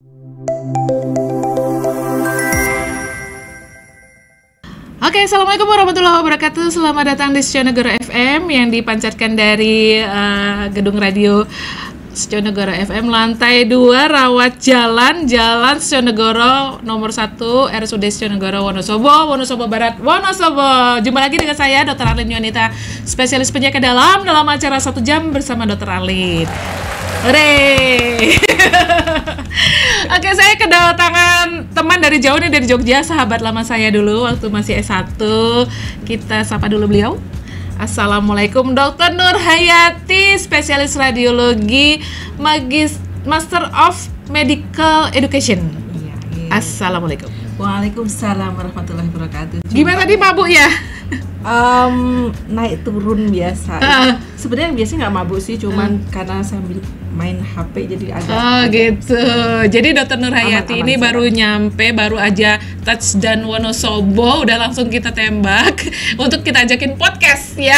Oke, assalamualaikum warahmatullahi wabarakatuh. Selamat datang di Setionegoro FM yang dipancarkan dari gedung radio Setionegoro FM lantai 2 Rawat Jalan Setionegoro nomor 1 RSUD Setionegoro Wonosobo Barat Wonosobo. Jumpa lagi dengan saya Dr. Arlin Yunita, spesialis penyakit dalam acara 1 jam bersama Dr. Arlin. Hore. Oke, saya kedatangan teman dari jauh nih, dari Jogja, sahabat lama saya dulu waktu masih S1. Kita sapa dulu beliau. Assalamualaikum Dr. Nur Hayati, spesialis radiologi, Master of Medical Education. Assalamualaikum. Waalaikumsalam warahmatullahi wabarakatuh. Gimana tadi, mabuk ya? Naik turun biasa. Sebenarnya biasanya nggak mabuk sih, cuman karena sambil main HP jadi agak. Oh gitu. Jadi Dr. Nur Hayati ini baru nyampe, baru aja touchdown Wonosobo, udah langsung kita tembak untuk kita ajakin podcast ya.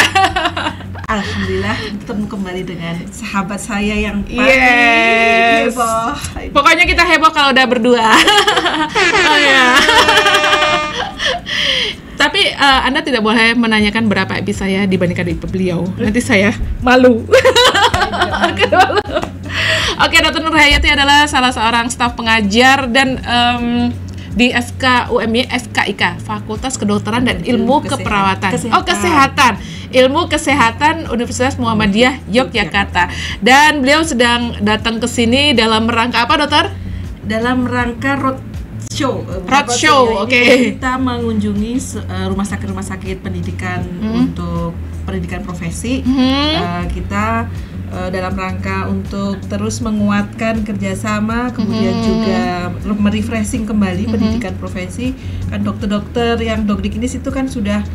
Alhamdulillah bertemu kembali dengan sahabat saya yang paling heboh. Pokoknya kita heboh kalau udah berdua. Oh ya. Tapi Anda tidak boleh menanyakan berapa IP saya dibandingkan IP beliau. Nanti saya malu. Oke, Dr. Nur Hayati adalah salah seorang staf pengajar dan di FKUMY, FKIK, Fakultas Kedokteran dan Ilmu Keperawatan. Kesehatan. Ilmu Kesehatan Universitas Muhammadiyah Yogyakarta. Dan beliau sedang datang ke sini dalam rangka apa, Dokter? Dalam rangka roadshow. Oke. Kita mengunjungi rumah sakit pendidikan untuk pendidikan profesi. Kita dalam rangka untuk terus menguatkan kerjasama, kemudian juga merefreshing kembali pendidikan profesi. Kan dokter-dokter yang dokdik ini situ kan sudah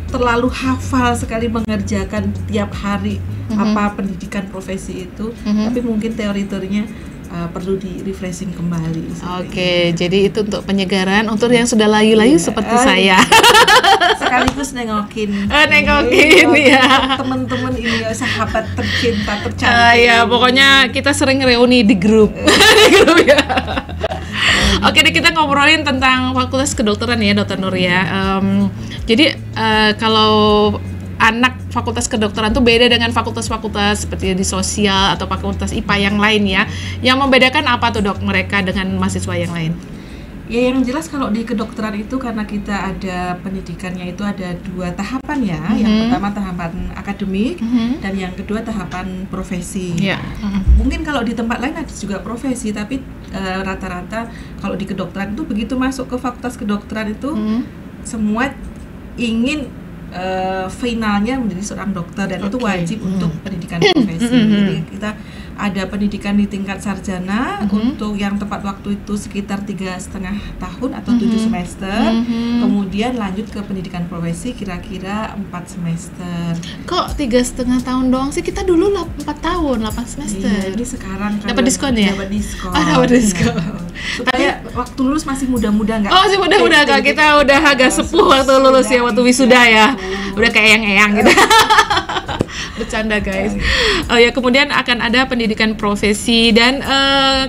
terlalu hafal sekali mengerjakan tiap hari apa pendidikan profesi itu, tapi mungkin teori-teorinya perlu di-refreshing kembali. Oke, jadi itu untuk penyegaran untuk yang sudah layu-layu seperti saya. Sekaligus nengokin ya teman-teman ini, sahabat tercinta tercantik. Ya, pokoknya kita sering reuni di grup. Ya. Oke, deh, kita ngobrolin tentang Fakultas Kedokteran ya, Dr. Nur ya. Jadi kalau anak Fakultas Kedokteran tuh beda dengan fakultas-fakultas seperti di sosial atau fakultas IPA yang lain ya. Yang membedakan apa tuh, Dok, mereka dengan mahasiswa yang lain? Ya, yang jelas kalau di kedokteran itu karena kita ada pendidikannya itu ada 2 tahapan ya. Yang pertama tahapan akademik dan yang kedua tahapan profesi. Mungkin kalau di tempat lain ada juga profesi, tapi rata-rata kalau di kedokteran itu begitu masuk ke Fakultas Kedokteran itu semua ingin finalnya menjadi seorang dokter dan itu wajib untuk pendidikan profesi. Jadi kita ada pendidikan di tingkat sarjana untuk yang tepat waktu itu sekitar 3,5 tahun atau 7 semester. Kemudian lanjut ke pendidikan profesi kira-kira 4 semester. Kok 3,5 tahun doang sih? Kita dulu 4 tahun, 8 semester. Iya, ini sekarang kan dapat diskon ya? Dapat diskon. Dapat diskon. Supaya waktu lulus masih muda-muda nggak? Oh, masih muda-muda Kak. Kita udah agak sepuh waktu lulus ya, waktu wisuda ya. Udah kayak eyang-eyang gitu. Bercanda guys. Oh ya, kemudian akan ada pendidikan profesi dan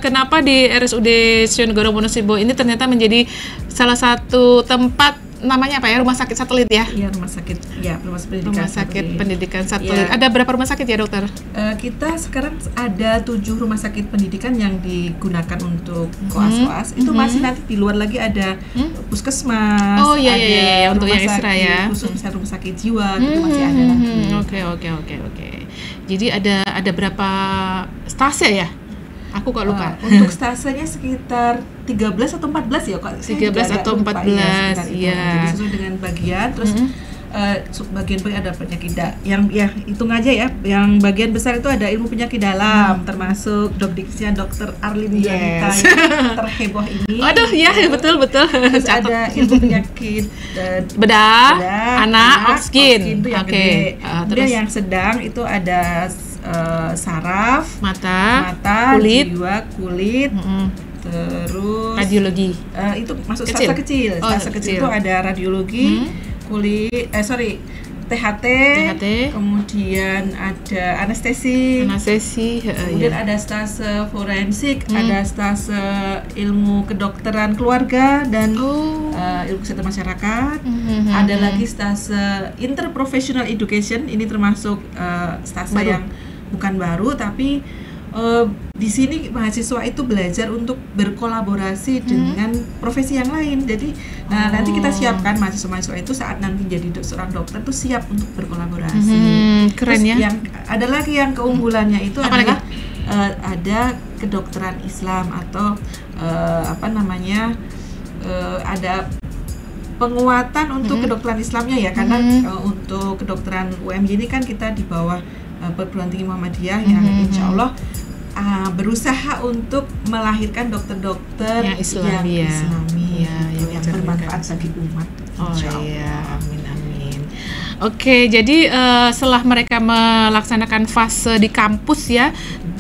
kenapa di RSUD Setionegoro Wonosobo ini ternyata menjadi salah satu tempat, namanya apa ya, rumah sakit satelit ya? Iya, rumah sakit pendidikan. Rumah sakit pendidikan satelit. Ya. Ada berapa rumah sakit ya, Dokter? Kita sekarang ada 7 rumah sakit pendidikan yang digunakan untuk koas-koas. Itu masih nanti di luar lagi ada puskesmas. Oh iya, iya, untuk yang ekstra ya. Khusus misalnya rumah sakit jiwa gitu masih ada nanti. Oke. Jadi ada berapa stase ya? Aku kok lupa. Untuk stasenya sekitar 13 atau 14 ya kok. 13 atau 14. Iya. Jadi sesuai dengan bagian. Terus bagian ada penyakit yang ya hitung aja ya. Yang bagian besar itu ada ilmu penyakit dalam, termasuk dokdiknya Dr. Arlin Yunita yang terheboh ini. Aduh, ya betul. Terus ada ilmu penyakit bedah, anak, skin. Itu yang gede. Kemudian yang sedang itu ada saraf, mata, kulit, jiwa, kulit, terus radiologi. Itu masuk stase kecil. Stase kecil itu ada radiologi, kulit, THT, kemudian ada anestesi, kemudian ada stase forensik, ada stase ilmu kedokteran keluarga dan ilmu kesehatan masyarakat, ada lagi stase interprofessional education, ini termasuk stase yang bukan baru tapi di sini mahasiswa itu belajar untuk berkolaborasi dengan profesi yang lain. Jadi nanti kita siapkan mahasiswa-mahasiswa itu saat nanti jadi seorang dokter tuh siap untuk berkolaborasi. Keren. Terus ya. Ada lagi yang keunggulannya itu adalah ada kedokteran Islam atau ada penguatan untuk kedokteran Islamnya ya, karena untuk kedokteran UMY ini kan kita di bawah perguruan tinggi Muhammadiyah yang insya Allah berusaha untuk melahirkan dokter-dokter yang Islami yang bermanfaat bagi umat. Amin. Oke, jadi setelah mereka melaksanakan fase di kampus ya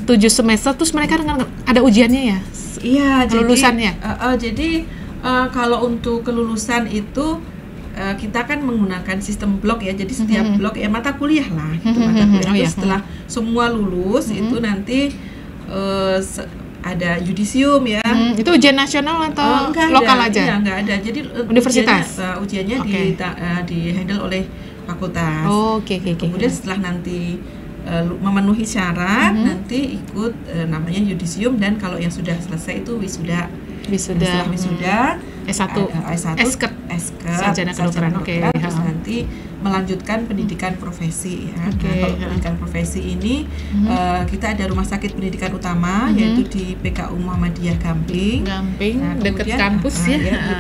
7 semester, terus mereka ada ujiannya ya? Iya, kelulusannya. Jadi kalau untuk kelulusan itu kita kan menggunakan sistem blok ya, jadi setiap blok ya mata kuliah lah gitu. Mata kuliah itu setelah semua lulus itu nanti ada yudisium ya. Itu ujian nasional atau lokal aja? Iya, enggak ada. Jadi universitas ujiannya di handle oleh fakultas. Kemudian setelah nanti memenuhi syarat nanti ikut namanya yudisium, dan kalau yang sudah selesai itu wisuda. Setelah wisuda S1 sarjana kedokteran. Terus nanti melanjutkan pendidikan profesi ya. Kalau pendidikan profesi ini kita ada rumah sakit pendidikan utama yaitu di PKU Muhammadiyah Gamping, dekat kampus ya.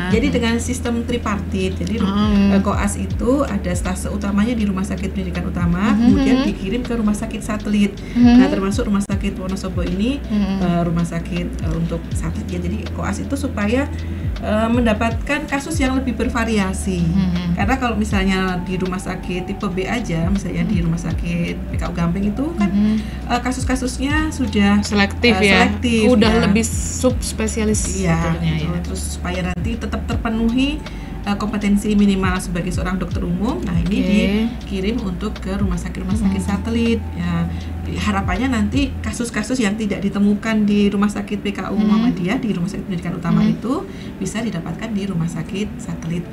Jadi dengan sistem tripartit. Jadi koas itu ada stase utamanya di rumah sakit pendidikan utama, kemudian dikirim ke rumah sakit satelit. Nah, termasuk rumah sakit Wonosobo ini rumah sakit untuk satelit ya. Jadi koas itu supaya mendapatkan kasus yang lebih bervariasi. Karena kalau misalnya di rumah sakit tipe B aja, misalnya di rumah sakit PKU Gamping itu kan kasus-kasusnya sudah selektif udah lebih subspesialis ya. Terus supaya nanti tetap terpenuhi kompetensi minimal sebagai seorang dokter umum. Nah, ini dikirim untuk ke rumah sakit satelit ya. Harapannya nanti kasus-kasus yang tidak ditemukan di rumah sakit PKU Muhammadiyah, di rumah sakit pendidikan utama itu bisa didapatkan di rumah sakit satelit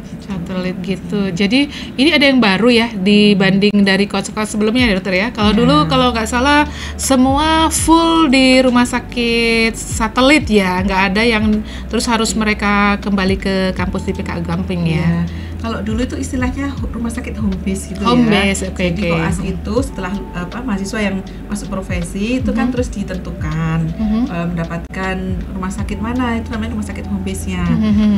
gitu. Jadi ini ada yang baru ya dibanding dari kos-kos sebelumnya ya dokter ya. Kalau dulu kalau nggak salah semua full di rumah sakit satelit ya, nggak ada yang terus harus mereka kembali ke kampus di PKU Gamping ya. Kalau dulu itu istilahnya rumah sakit home base gitu Jadi koas itu setelah mahasiswa yang masuk profesi itu kan terus ditentukan mendapatkan rumah sakit mana, itu namanya rumah sakit home base-nya.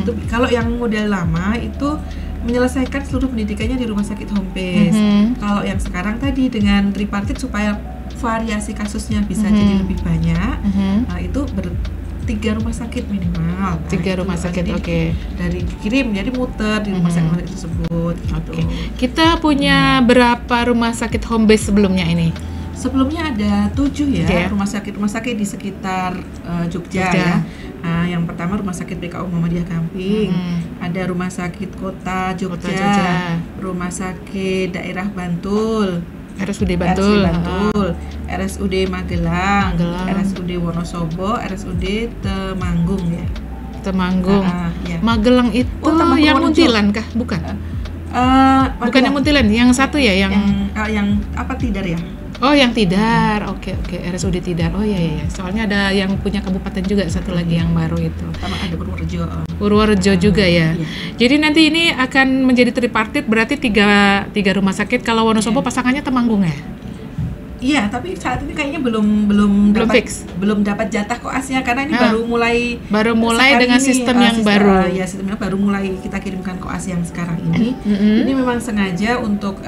Itu kalau yang model lama itu menyelesaikan seluruh pendidikannya di rumah sakit home base. Kalau yang sekarang tadi dengan tripartit supaya variasi kasusnya bisa jadi lebih banyak, itu 3 rumah sakit minimal. 3 rumah sakit, dari dikirim jadi muter di rumah sakit tersebut gitu. Kita punya berapa rumah sakit home base sebelumnya ini? Sebelumnya ada 7 ya, rumah sakit di sekitar Jogja ya. Yang pertama rumah sakit PKU Muhammadiyah Gamping, ada rumah sakit Kota Jogja, rumah sakit daerah Bantul, RSUD Bantul, RSUD Magelang, RSUD Wonosobo, RSUD Temanggung ya. Ya. Magelang itu yang Muntilan kah? Bukan. Bukan yang Muntilan, yang satu ya yang apa Tidar ya? Oh, yang Tidar. Oke. RSUD Tidar. Oh iya. Soalnya ada yang punya kabupaten juga satu lagi yang baru itu. Sama ada Purworejo juga ya. Jadi nanti ini akan menjadi tripartit, berarti tiga rumah sakit. Kalau Wonosobo pasangannya Temanggung ya? Iya, tapi saat ini kayaknya belum dapat jatah koasnya karena ini baru mulai dengan sistem yang baru. Ya, sistemnya baru mulai kita kirimkan koas yang sekarang ini. Ini memang sengaja untuk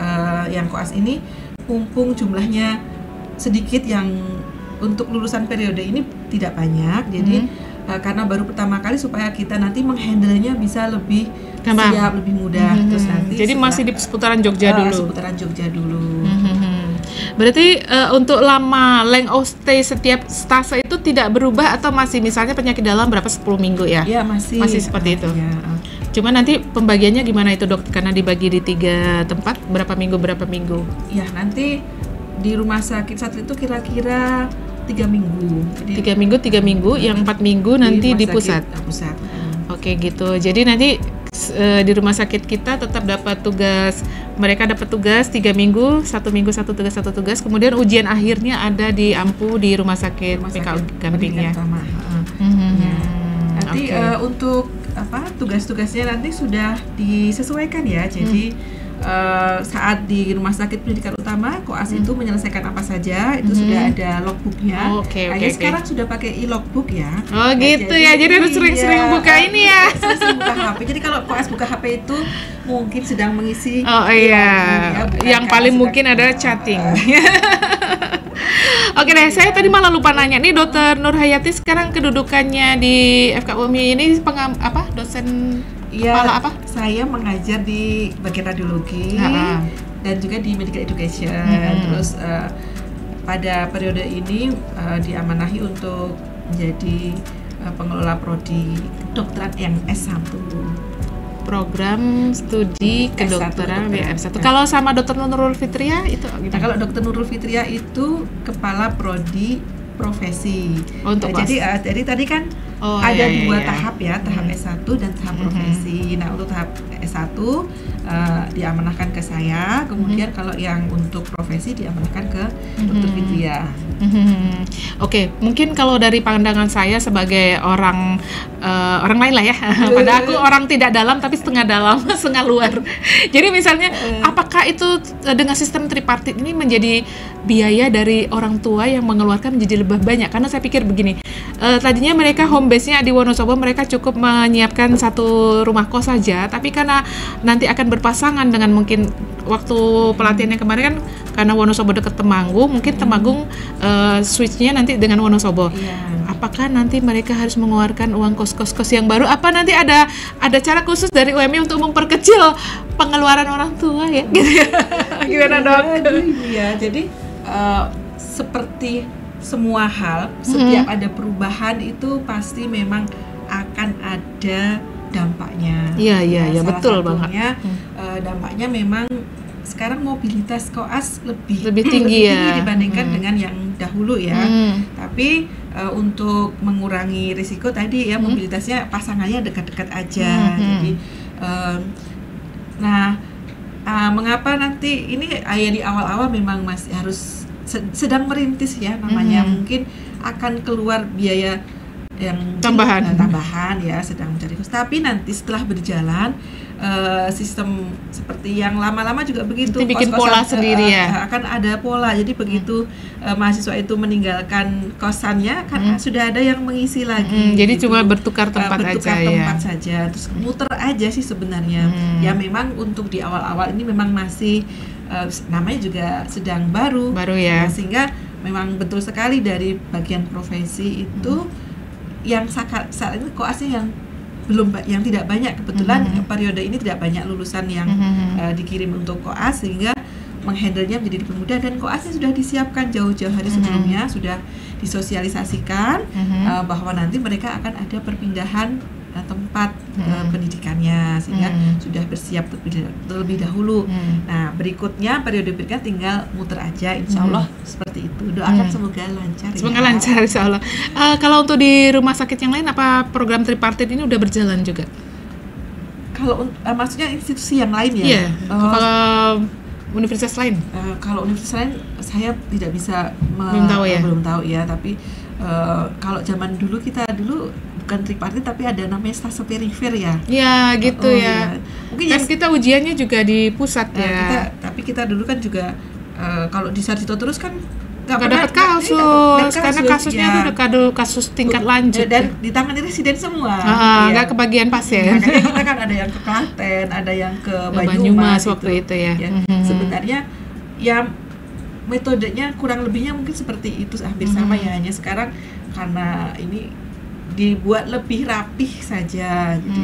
yang koas ini mumpung jumlahnya sedikit, yang untuk lulusan periode ini tidak banyak, jadi karena baru pertama kali supaya kita nanti menghandle-nya bisa lebih siap, lebih mudah. Terus nanti jadi masih di seputaran Jogja dulu. Seputaran Jogja dulu. Berarti untuk length of stay setiap stase itu tidak berubah atau masih misalnya penyakit dalam berapa 10 minggu ya? Ya masih seperti itu. Ya. Cuma nanti pembagiannya gimana itu dok? Karena dibagi di 3 tempat, berapa minggu? Ya nanti di rumah sakit satu itu kira-kira 3 minggu. Jadi 3 minggu, yang 4 minggu nanti di pusat. Oke gitu. Jadi nanti di rumah sakit kita tetap dapat tugas, mereka dapat tugas 3 minggu, 1 minggu 1 tugas, kemudian ujian akhirnya ada di Ampu di rumah sakit PKU Gampingnya. Nanti untuk tugas-tugasnya nanti sudah disesuaikan ya. Jadi saat di rumah sakit pendidikan utama koas itu menyelesaikan apa saja itu sudah ada logbooknya. Sekarang sudah pakai e-logbook ya. Oh gitu ya. Jadi harus sering-sering buka ini ya. Sering buka HP. Jadi kalau koas buka HP itu mungkin sedang mengisi. Oh iya. Yang paling mungkin adalah chatting. Oke deh, saya tadi malah lupa nanya nih, Dr. Nur Hayati sekarang kedudukannya di FKUMI ini dosen kepala apa? Saya mengajar di bagian radiologi dan juga di medical education. Terus pada periode ini diamanahi untuk menjadi pengelola prodi kedokteran yang S1. Program studi kedokteran S1. Kalau sama Dr. Nurul Fitria itu gimana? Nah, kalau Dr. Nurul Fitria itu kepala prodi profesi. Jadi tadi kan ada dua tahap ya, tahap S1 dan tahap profesi. Nah, untuk tahap S1 diamanahkan ke saya, kemudian kalau yang untuk profesi diamanahkan ke Dr. Fitria. Oke, mungkin kalau dari pandangan saya sebagai orang lain lah ya. Padahal aku orang tidak dalam tapi setengah dalam, setengah luar. Jadi misalnya apakah itu dengan sistem tripartit ini menjadi biaya dari orang tua yang mengeluarkan menjadi lebih banyak? Karena saya pikir begini, tadinya mereka home base-nya di Wonosobo, mereka cukup menyiapkan satu rumah kos saja, tapi karena nanti akan berpasangan dengan mungkin waktu pelatihan yang kemarin kan karena Wonosobo dekat Temanggung, mungkin Temanggung switch-nya nanti dengan Wonosobo. Apakah nanti mereka harus mengeluarkan uang kos-kos yang baru? Apa nanti ada cara khusus dari UMI untuk memperkecil pengeluaran orang tua ya? Gimana dok? Iya, jadi seperti semua hal, setiap ada perubahan itu pasti memang akan ada dampaknya. Iya, betul banget. Dampaknya memang sekarang mobilitas koas lebih tinggi ya dibandingkan dengan yang dahulu ya. Tapi untuk mengurangi risiko tadi ya mobilitasnya pasangannya dekat-dekat aja. Jadi mengapa nanti ini di awal-awal memang masih harus sedang merintis ya namanya, mungkin akan keluar biaya yang tambahan ya, sedang mencari kos. Tapi nanti setelah berjalan sistem seperti yang lama-lama juga begitu, bikin pola sendiri ya, akan ada pola. Jadi begitu mahasiswa itu meninggalkan kosannya kan sudah ada yang mengisi lagi. Jadi gitu. Cuma bertukar tempat saja, terus muter aja sih sebenarnya. Ya memang untuk di awal-awal ini memang masih namanya juga sedang baru ya, sehingga memang betul sekali dari bagian profesi itu yang saat ini koasnya yang tidak banyak, kebetulan periode ini tidak banyak lulusan yang dikirim untuk koas, sehingga menghandlenya menjadi lebih mudah, dan koasnya sudah disiapkan jauh-jauh hari sebelumnya, sudah disosialisasikan bahwa nanti mereka akan ada perpindahan tempat pendidikannya, sehingga sudah bersiap terlebih dahulu. Nah, periode berikutnya tinggal muter aja, insya Allah seperti itu. Doakan semoga lancar. Semoga lancar, insya Allah. Kalau untuk di rumah sakit yang lain, apa program tripartit ini udah berjalan juga? Kalau maksudnya institusi yang lain ya? Iya. Kalau universitas lain? Kalau universitas lain saya tidak bisa belum tahu ya. Tapi kalau zaman dulu kita bukan tripartit tapi ada namanya stase perifer ya. Iya gitu ya. Mungkin kan kita ujiannya juga di pusat ya. Tapi kita dulu kan juga kalau di Sarjito terus kan nggak dapat kasus karena kasusnya itu udah kasus tingkat lanjut dan ditangani residen semua. Nggak kebagian pasien. Makanya kita kan ada yang ke Klaten, ada yang ke Banyumas waktu itu ya. Sebenarnya ya metodenya kurang lebihnya mungkin seperti itu, hampir sama ya, hanya sekarang karena ini dibuat lebih rapih saja. Jadi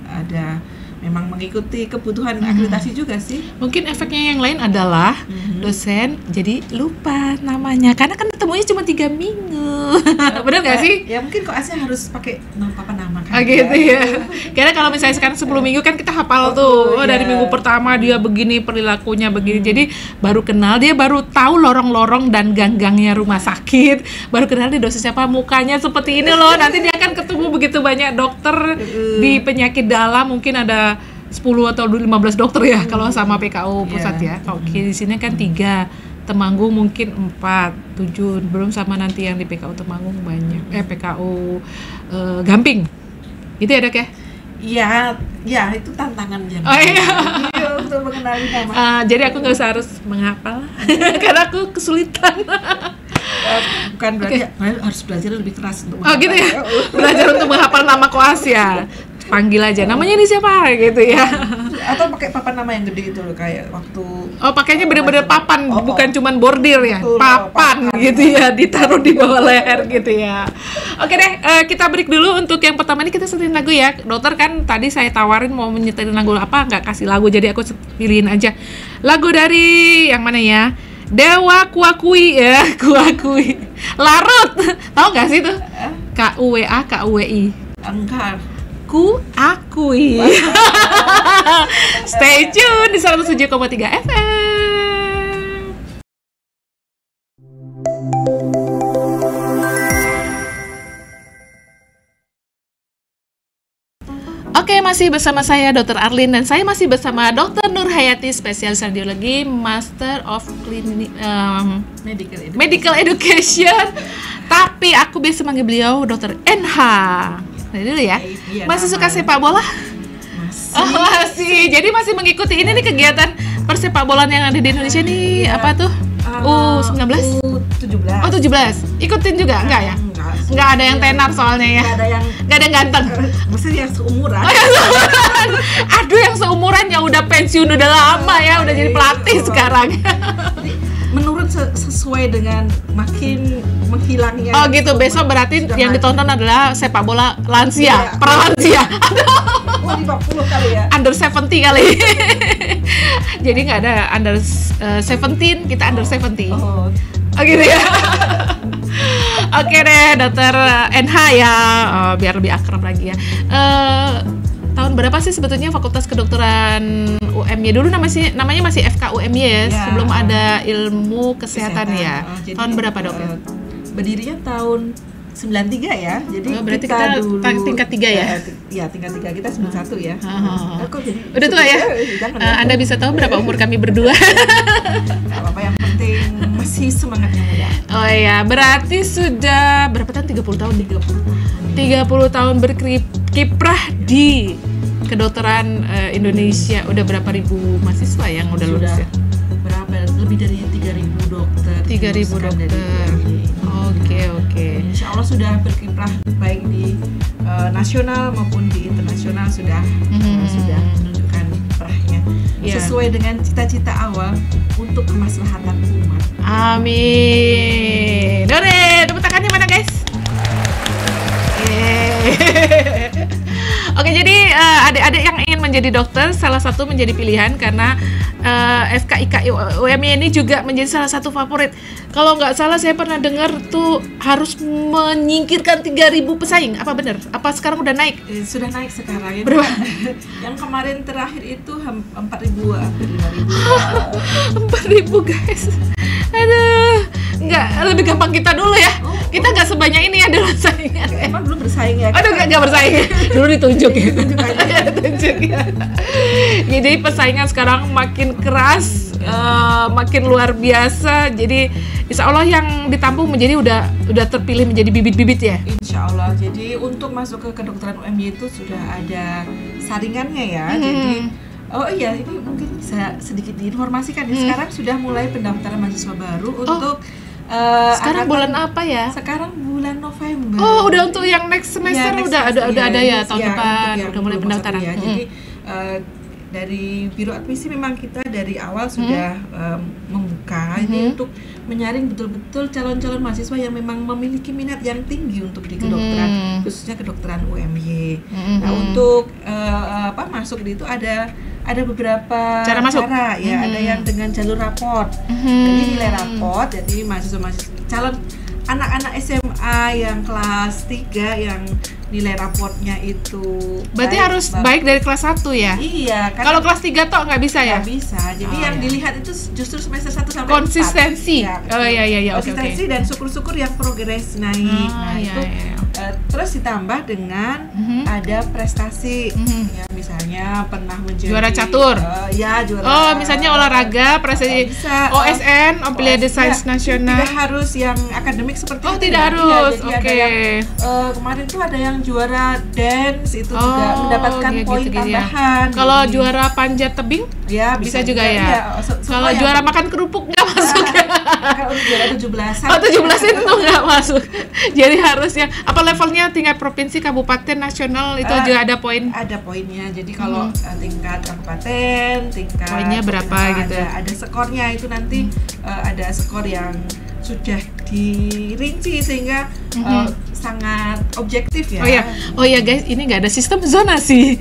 ada memang mengikuti kebutuhan akreditasi juga sih. Mungkin efeknya yang lain adalah dosen jadi lupa namanya karena kan ketemunya cuma 3 minggu. Benar nggak sih? Ya mungkin kok asli harus pakai nama kan. Gitu ya. Karena kalau misalnya sekarang 10 minggu kan kita hafal dari minggu pertama dia begini, perilakunya begini. Jadi baru kenal, dia baru tahu lorong-lorong dan gang-gangnya rumah sakit, baru kenal di dosen siapa, mukanya seperti ini loh. Nanti dia akan ketemu begitu banyak dokter di penyakit dalam, mungkin ada 10 atau 15 dokter ya kalau sama PKU pusat ya. Oke, di sini kan 3, Temanggung mungkin 4, 7, belum sama nanti yang di PKU Temanggung banyak. PKU Gamping. Gitu ya, Dok ya? Iya, itu tantangannya. Oh iya. Untuk mengenali nama. Jadi aku nggak usah harus menghafal karena aku kesulitan. Bukan berarti harus belajar lebih keras untuk menghafal. Oh gitu ya? Belajar untuk menghafal nama koas ya? Panggil aja, namanya ini siapa gitu ya. Atau pakai papan nama yang gede itu loh, kayak waktu pakainya bener-bener papan, bukan cuman bordir ya. Betul, papan gitu ya, ditaruh di bawah leher gitu ya. Oke deh, kita break dulu. Untuk yang pertama ini kita setelin lagu ya. Dokter kan tadi saya tawarin mau menyetelin lagu apa, nggak kasih lagu, jadi aku pilihin aja lagu dari yang mana ya? Dewa Kuakui ya, Kuakui. Larut. Tahu nggak sih tuh? KUWA KUWI. Enggak. Ku akui. Stay tune di 107,3 FM. Oke, masih bersama saya Dr. Arlin dan saya masih bersama Dr. Nur Hayati, spesialis radiologi, Master of Medical Education. Tapi aku biasa manggil beliau Dr. NH. Dulu ya. Masih suka sepak bola? Masih. Jadi masih mengikuti ini nih kegiatan persepak bolaan yang ada di Indonesia nih. Apa tuh? U19? U17. Oh, 17. Ikutin juga? Enggak ya? Enggak ada yang tenar soalnya ya. Enggak ada yang ganteng. Maksudnya yang seumuran. Aduh, yang seumuran yang udah pensiun udah lama ya, udah jadi pelatih sekarang. Menurut sesuai dengan makin menghilangnya. Oh gitu, besok berarti yang ditonton adalah sepak bola lansia, pralansia. Aduh, 50 kali ya. Under 70 kali. Jadi nggak ada under 17, kita under 70. Oh gitu ya. Oke deh, Dokter NH ya, biar lebih akrab lagi ya. Tahun berapa sih sebetulnya Fakultas Kedokteran UMY? Dulu namanya masih FKUMY ya, sebelum ada ilmu kesehatan ya. Jadi, tahun berapa dok ya? Berdirinya tahun 93 ya. Jadi berarti kita dulu tingkat 3 ya? Iya, tingkat 3, kita 91 ya. Udah tua ya? Anda bisa tahu berapa umur kami berdua? Gak apa-apa, yang penting masih semangatnya muda. Oh iya, berarti sudah berapa tahun? 30 tahun? 30 tahun berkiprah di kedokteran Indonesia. Udah berapa ribu mahasiswa yang udah lulus ya? Berapa? Lebih dari 3.000 dokter. 3.000 dokter. Oke. Insya Allah sudah berkiprah baik di nasional maupun di internasional, sudah menunjukkan kiprahnya sesuai dengan cita-cita awal untuk kemaslahatan umat. Amin. Dore, tepuk tangannya mana guys? Oke, jadi adik-adik yang ingin menjadi dokter, salah satu menjadi pilihan karena FKIK UMY ini juga menjadi salah satu favorit. Kalau nggak salah saya pernah dengar tuh harus menyingkirkan 3.000 pesaing. Apa benar? Apa sekarang udah naik? Sudah naik sekarang ya. Berapa? Yang kemarin terakhir itu 4.000, hampir 5.000. 4.000 guys. Aduh, nggak, lebih gampang kita dulu ya. Kita nggak sebanyak ini ya dulu saingan. Emang belum bersaing ya? Aduh, nggak bersaing. Dulu ditunjuk ya. Ditunjuk ya. Jadi persaingan sekarang makin keras, makin luar biasa. Jadi insya Allah yang ditampung menjadi udah terpilih menjadi bibit-bibit ya. Insya Allah. Jadi untuk masuk ke kedokteran UMY itu sudah ada saringannya ya. Jadi oh iya, ini mungkin bisa sedikit diinformasikan ya. Sekarang sudah mulai pendaftaran mahasiswa baru untuk sekarang bulan apa ya? Sekarang bulan November. Oh, udah untuk yang next semester udah ada ya tahun depan udah mulai pendaftaran. Ya. Jadi dari Biro Admisi memang kita dari awal sudah membuka ini untuk menyaring betul-betul calon-calon mahasiswa yang memang memiliki minat yang tinggi untuk di kedokteran, khususnya kedokteran UMY. Nah, untuk masuk itu ada beberapa cara masuk. Ya. Ada yang dengan jalur raport. Jadi nilai raport, jadi mahasiswa calon anak-anak SMA yang kelas 3 yang nilai raportnya itu berarti harus baik dari kelas 1 ya? Iya, kalau kelas 3 toh nggak bisa ya? Nggak bisa, jadi yang dilihat itu justru semester 1 sampai 4 konsistensi ya, konsistensi dan syukur-syukur yang progres naik. Terus ditambah dengan ada prestasi ya, misalnya pernah menjadi juara catur juara misalnya olahraga, prestasi OSN, Olimpiade Sains Nasional. Tidak harus yang akademik seperti itu. Tidak harus, oke. Kemarin tuh ada yang juara dance itu juga mendapatkan poin tambahan. Kalau juara panjat tebing ya bisa juga ya. Kalau juara makan kerupuk nggak masuk ya. Kalau juara 17-an. 17 itu nggak masuk. Jadi harusnya apa levelnya tingkat provinsi, kabupaten, nasional itu juga ada poin. Ada poinnya. Jadi kalau tingkat kabupaten, tingkat poinnya berapa gitu. Ada skornya itu nanti ada skor yang sudah dirinci sehingga sangat objektif ya. Oh ya guys, ini nggak ada sistem zonasi.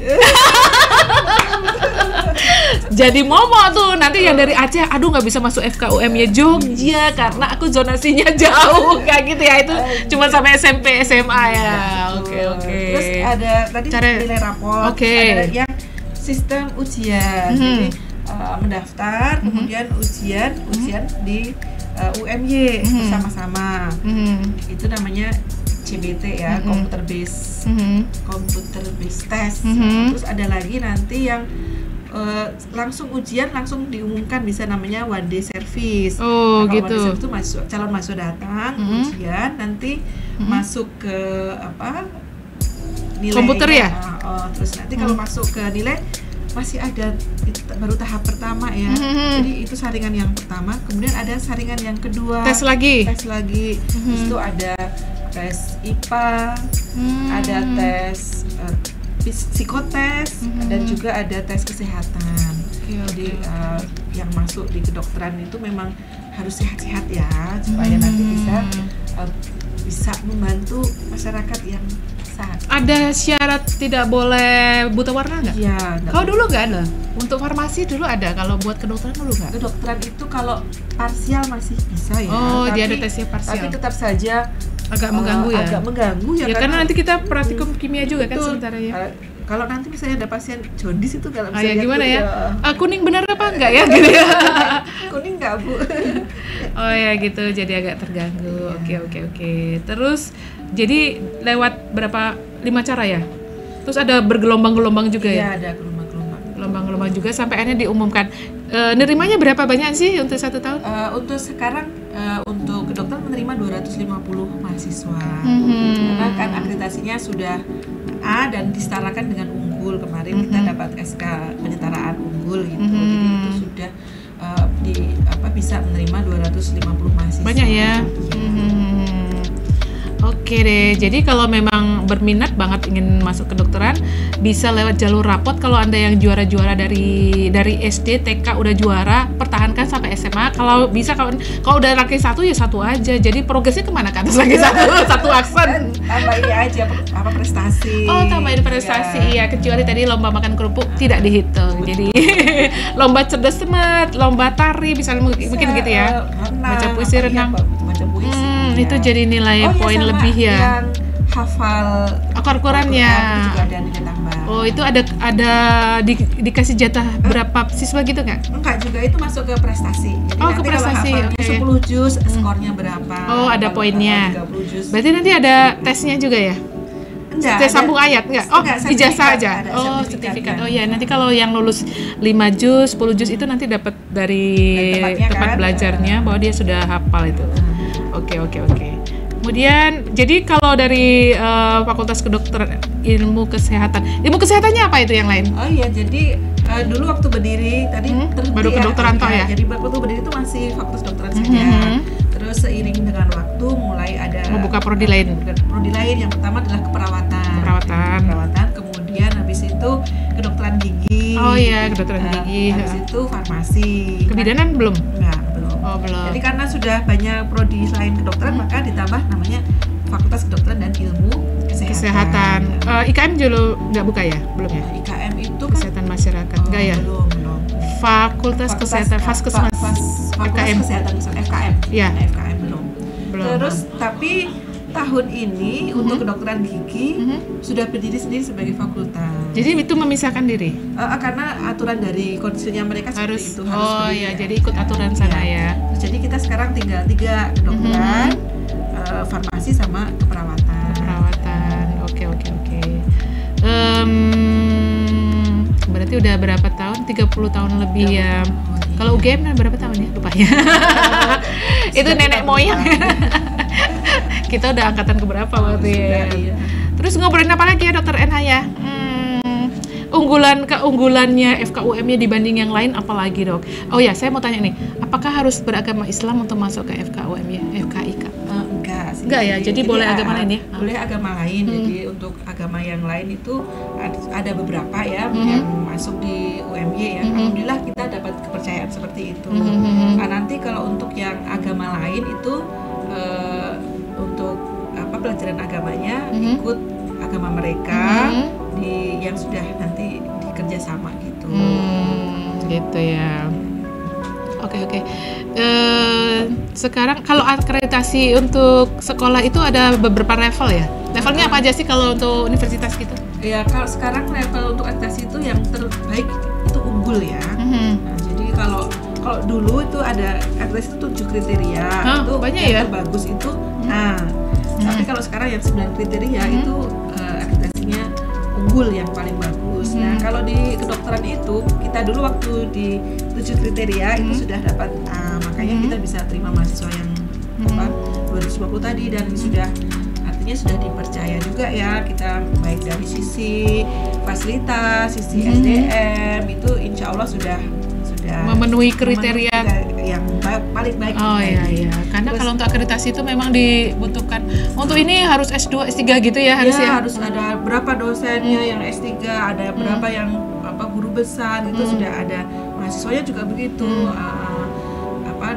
Jadi momo tuh nanti yang dari Aceh, aduh nggak bisa masuk FKUM-nya Jogja karena aku zonasinya jauh kayak gitu ya. Itu cuma sampai SMP SMA ya. Oke. Terus ada tadi nilai raport, ada yang sistem ujian. Jadi mendaftar, kemudian ujian di UMY bersama-sama. Itu namanya CBT ya, computer based test. Terus ada lagi nanti yang langsung ujian langsung diumumkan, bisa namanya one day service. Gitu. One day service itu calon mahasiswa datang ujian, nanti masuk ke nilai komputer ya. Terus nanti kalau masuk ke nilai masih ada baru tahap pertama ya. Jadi itu saringan yang pertama, kemudian ada saringan yang kedua. Tes lagi. Terus itu ada tes IPA, ada tes psikotes, dan juga ada tes kesehatan. Jadi yang masuk di kedokteran itu memang harus sehat-sehat ya, supaya nanti bisa membantu masyarakat yang sehat. Ada syarat tidak boleh buta warna nggak? Iya. Kalau dulu nggak ada. Untuk farmasi dulu ada. Kalau buat kedokteran dulu nggak? Kedokteran itu kalau parsial masih bisa ya. Dia ada tesnya parsial. Tapi tetap saja agak mengganggu ya. Agak mengganggu ya. Karena nanti kita praktikum kimia juga kan sementara ya. Kalau nanti misalnya ada pasien jaundice itu kalau misalnya gimana ya? Kuning benar apa enggak ya gitu ya? Kuning enggak, Bu. Oh ya gitu, jadi agak terganggu. Oke. Terus jadi lewat berapa 5 cara ya? Terus ada bergelombang-gelombang juga ya? Iya, ada gelombang-gelombang juga sampai akhirnya diumumkan. Nerimanya berapa banyak sih untuk 1 tahun? Untuk sekarang untuk kedokteran menerima 250 mahasiswa. Karena kan akreditasinya sudah A dan disetarakan dengan unggul. Kemarin kita dapat SK penyetaraan unggul gitu. Jadi itu sudah bisa menerima 250 mahasiswa. Banyak ya. Oke deh, jadi kalau memang berminat banget ingin masuk kedokteran, bisa lewat jalur rapot. Kalau Anda yang juara-juara dari SD, TK udah juara, pertahankan sampai SMA. Kalau bisa, kalau udah ranking 1 ya 1 aja. Jadi progresnya kemana ke atas lagi 1 aksen. Tambah ini aja prestasi. Tambahin prestasi ya. Kecuali tadi lomba makan kerupuk tidak dihitung. Jadi lomba cerdas cermat, lomba tari, misalnya mungkin gitu ya. Baca puisi, renang. Baca puisi. Itu jadi nilai poin lebih ya. Yang hafal Al-Qurannya juga ada nilai tambah. Itu ada dikasih jatah berapa siswa gitu nggak? Enggak, juga itu masuk ke prestasi. Jadi ke prestasi. Kalau 10 juz skornya berapa? Ada poinnya. Berarti nanti ada tesnya juga ya? Enggak, tes sambung ayat enggak? Ijazah aja. Sertifikat. Ya, nanti kalau yang lulus 5 juz, 10 juz itu nanti dapat dari tempat belajarnya bahwa dia sudah hafal itu. Oke. Kemudian, jadi kalau dari Fakultas Kedokteran Ilmu Kesehatannya apa itu yang lain? Oh iya, jadi dulu waktu berdiri tadi baru kedokteran toh ya? Jadi waktu berdiri itu masih Fakultas Kedokteran saja. Terus seiring dengan waktu mulai ada membuka prodi lain. Yang pertama adalah keperawatan. Kemudian habis itu kedokteran gigi. Oh iya, kedokteran gigi. Habis itu farmasi. Kebidanan belum? Enggak, belum. Belum. Jadi karena sudah banyak prodi selain kedokteran, maka ditambah namanya Fakultas Kedokteran dan Ilmu Kesehatan. IKM dulu nggak buka ya? Belum ya? IKM itu kan Enggak ya? Belum. Fakultas Kesehatan, Faskesmas, FKM. Kesehatan FKM. Ya. FKM belum. Terus tapi tahun ini untuk kedokteran gigi sudah berdiri sendiri sebagai fakultas. Jadi itu memisahkan diri? Karena aturan dari konstitusinya mereka harus seperti itu. Harus oh berdiri, ya, jadi ikut aturan sana ya. Jadi kita sekarang tinggal 3 kedokteran, farmasi sama keperawatan. Oke. Berarti udah berapa tahun? 30 tahun lebih ya. Kalau UGM berapa tahun ya? Lupa ya. Itu nenek moyang. Kita udah angkatan keberapa berarti ya. Iya. Terus ngobrolin apa lagi ya Dokter NH ya? Keunggulannya FKUM-nya dibanding yang lain apalagi Dok? Oh ya, saya mau tanya nih, apakah harus beragama Islam untuk masuk ke FKUM ya? FKIK? Enggak sih. Enggak ya, jadi boleh agama lain ya? Boleh agama lain, jadi untuk agama yang lain itu ada beberapa ya yang masuk di UMY ya. Alhamdulillah kita dapat kepercayaan seperti itu. Nah, nanti kalau untuk yang agama lain itu untuk pelajaran agamanya ikut agama mereka yang sudah nanti dikerja sama gitu. Gitu ya. Oke. Sekarang kalau akreditasi untuk sekolah itu ada beberapa level ya? Levelnya apa aja sih kalau untuk universitas gitu? Ya kalau sekarang level untuk akreditasi itu yang terbaik itu unggul ya. Nah, jadi kalau dulu itu ada akreditasi itu 7 kriteria, itu banyak yang ya? terbagus itu. Tapi kalau sekarang yang 9 kriteria itu akreditasinya unggul yang paling bagus. Nah kalau di kedokteran itu kita dulu waktu di 7 kriteria itu sudah dapat, makanya kita bisa terima mahasiswa yang 250 tadi dan artinya sudah dipercaya juga ya, kita baik dari sisi fasilitas, sisi SDM itu insya Allah sudah memenuhi kriteria yang paling baik. Iya. Karena kalau untuk akreditasi itu memang dibutuhkan. Untuk ini harus S2, S3 gitu ya harusnya. Ya, harus ada berapa dosennya yang S3, ada berapa yang guru besar itu sudah ada. Mahasiswanya juga begitu.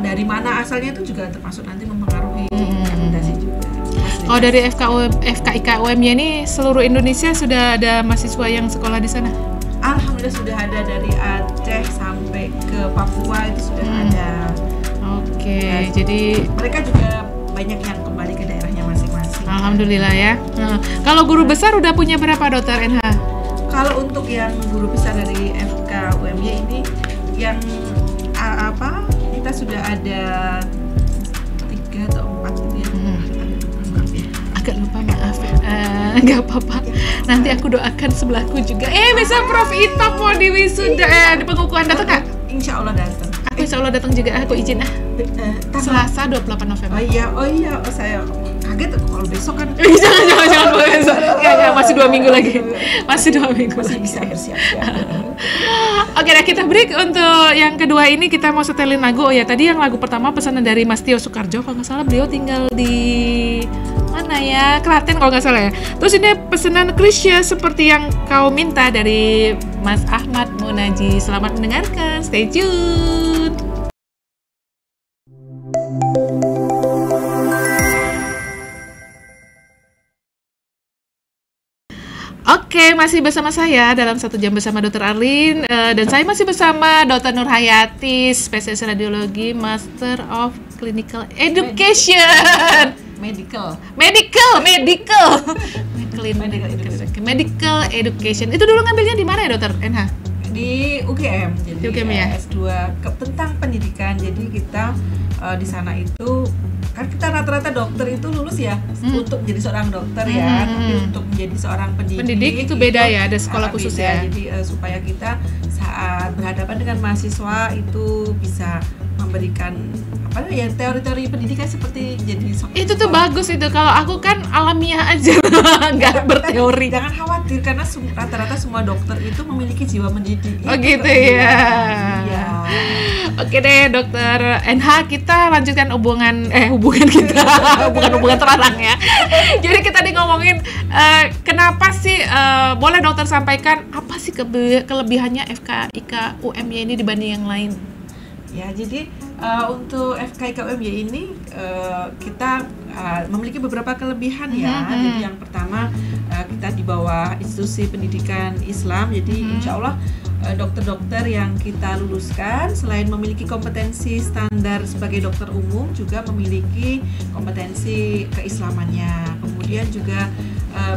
Dari mana asalnya itu juga termasuk nanti mempengaruhi akreditasi juga. Kalau dari FKIK-UM-nya ini seluruh Indonesia sudah ada mahasiswa yang sekolah di sana? Alhamdulillah sudah ada, dari Aceh sampai ke Papua itu sudah ada. Oke, jadi mereka juga banyak yang kembali ke daerahnya masing-masing. Alhamdulillah ya. Kalau guru besar udah punya berapa Dokter NH? Kalau untuk yang guru besar dari FKUMY ini yang kita sudah ada 3 atau 4 gitu ya. Agak lupa, maaf. Nggak apa-apa. Nanti aku doakan sebelahku juga. Bisa Prof Ito mau di wisuda, di pengukuhan datang Kak? Insya Allah datang. Aku insya Allah datang juga. Aku izin Selasa 28 November. Oh iya, saya kaget kalau besok kan. Jangan besok. Ya, masih 2 minggu lagi. Masih 2 minggu. Masih bisa bersiap-siap. Oke, nah kita break. Untuk yang kedua ini kita mau setelin lagu. Oh ya, tadi yang lagu pertama pesanan dari Mas Tio Soekarjo. Kalau nggak salah beliau tinggal di mana ya? Klaten kalau nggak salah ya. Terus ini pesanan Krisya Seperti Yang Kau Minta dari Mas Ahmad Munaji. Selamat mendengarkan. Stay tune. Oke, masih bersama saya dalam 1 jam bersama Dr. Arlin, dan saya masih bersama Dr. Nur Hayati, spesialis radiologi, Master of Clinical Education. Medical Education. Itu dulu ngambilnya di mana ya Dr. NH? Di UGM. Jadi di UGM ya? S2 tentang pendidikan. Jadi kita di sana itu kan kita rata-rata dokter itu lulus ya untuk menjadi seorang dokter ya, tapi untuk menjadi seorang pendidik itu beda ya, ada sekolah khusus beda. ya. Jadi supaya kita saat berhadapan dengan mahasiswa itu bisa memberikan teori-teori pendidikan seperti jadi itu tuh bagus itu. Kalau aku kan alamiah aja nggak berteori. Jangan khawatir karena rata-rata semua dokter itu memiliki jiwa mendidik. Oh gitu ya. Iya. Oke deh Dokter NH, kita lanjutkan hubungan kita bukan hubungan terlarang ya. Jadi kita ngomongin kenapa sih boleh dokter sampaikan apa sih kelebihannya FKIK UMY ini dibanding yang lain? Ya, jadi untuk FKIK UMY ini kita memiliki beberapa kelebihan ya. Jadi yang pertama kita di bawah institusi pendidikan Islam, jadi insya Allah dokter-dokter yang kita luluskan selain memiliki kompetensi standar sebagai dokter umum juga memiliki kompetensi keislamannya. Kemudian juga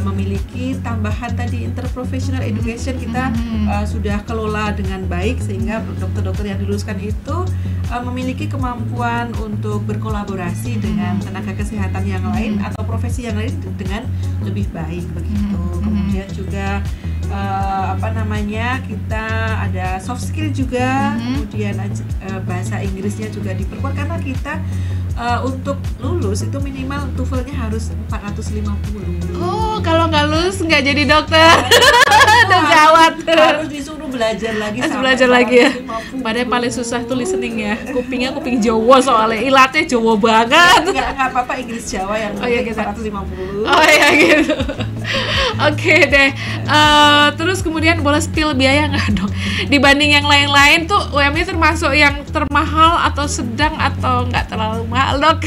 memiliki tambahan tadi interprofessional education kita sudah kelola dengan baik sehingga dokter-dokter yang diluluskan itu memiliki kemampuan untuk berkolaborasi dengan tenaga kesehatan yang lain atau profesi yang lain dengan lebih baik begitu. Kemudian juga kita ada soft skill juga, kemudian bahasa Inggrisnya juga diperkuat karena kita untuk lulus itu minimal TOEFL-nya harus 450. Oh, kalau nggak lulus nggak jadi dokter. Udah gawat. Harus disuruh belajar lagi. Ya. Padahal paling susah tuh listening ya. Kupingnya kuping Jawa soalnya ilatnya Jawa banget. Nggak apa-apa Inggris Jawa yang 450. Oh iya gitu. Oke deh. Terus kemudian boleh spill biaya nggak dok? Dibanding yang lain-lain tuh UMY termasuk yang termahal atau sedang atau nggak terlalu mahal dok?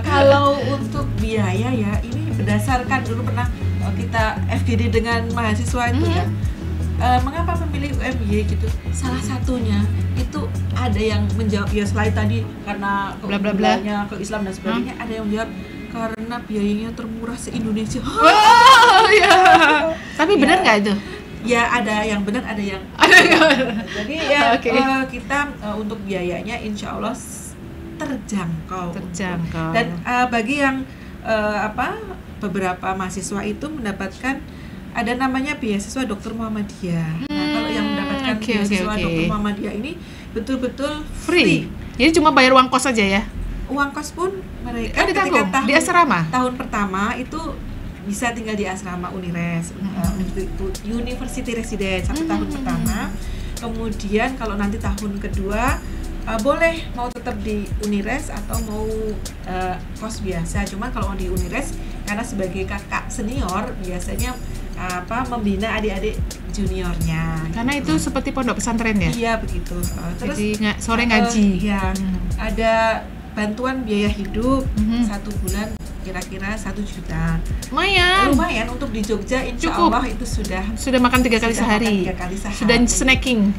Kalau untuk biaya ya ini berdasarkan dulu pernah kita FGD dengan mahasiswa itu ya. Mengapa memilih UMY gitu? Salah satunya itu ada yang menjawab ya selain tadi karena hubungannya ke Islam dan sebagainya, ada yang menjawab karena biayanya termurah se-Indonesia. Oh iya. Tapi benar nggak itu? Ya ada yang benar, ada yang jadi ya kita untuk biayanya insya Allah terjangkau. Dan bagi yang beberapa mahasiswa itu mendapatkan ada namanya beasiswa Dokter Muhammadiyah. Nah kalau yang mendapatkan beasiswa Dokter Muhammadiyah ini betul-betul free. Jadi cuma bayar uang kos aja ya? Uang kos pun mereka ketika di asrama? Tahun pertama itu bisa tinggal di asrama Unires, University Residence 1 tahun pertama. Kemudian kalau nanti tahun kedua boleh mau tetap di Unires atau mau kos biasa. Cuma kalau di Unires karena sebagai kakak senior biasanya membina adik-adik juniornya. Karena itu seperti pondok pesantren ya? Iya begitu. Terus jadi sore ngaji. Iya. Ada bantuan biaya hidup 1 bulan kira-kira 1 juta. Lumayan untuk di Jogja insya cukup. Allah itu sudah makan 3 kali sehari. Sudah snacking.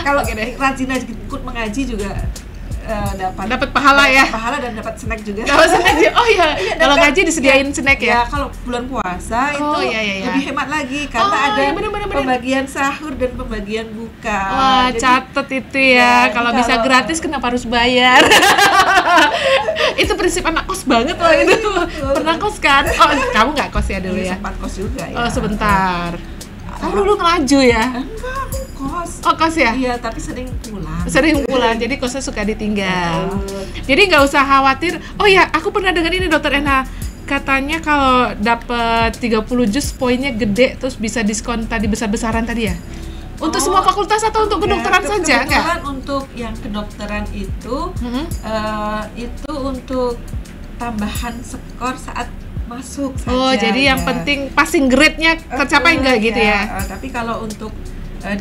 Kalau rajin ikut mengaji juga dapat pahala ya. Pahala dan dapat snack juga. Dapat snack juga. Oh iya. Kalau ngaji disediain snack ya. Ya kalau bulan puasa itu lebih hemat lagi karena ada pembagian sahur dan pembagian buka. Wah, catet itu ya. Kalau bisa gratis kenapa harus bayar? Itu prinsip anak kos banget loh itu. Pernah kos kan? Oh, kamu nggak kos ya dulu ya? Sempat kos juga ya. Oh, sebentar. Kamu dulu ngelaju ya? Enggak, aku kos. Oh, kos ya? Iya, tapi sering pulang. Jadi kosnya suka ditinggal. Jadi nggak usah khawatir. Oh ya, aku pernah dengar ini Dokter Ena. Katanya kalau dapat 30 juz poinnya gede terus bisa diskon tadi besar-besaran tadi ya? Untuk semua fakultas atau untuk kedokteran saja enggak? Untuk yang kedokteran itu itu untuk tambahan skor saat masuk saja. Oh, jadi yang penting passing grade-nya tercapai enggak gitu ya? Tapi kalau untuk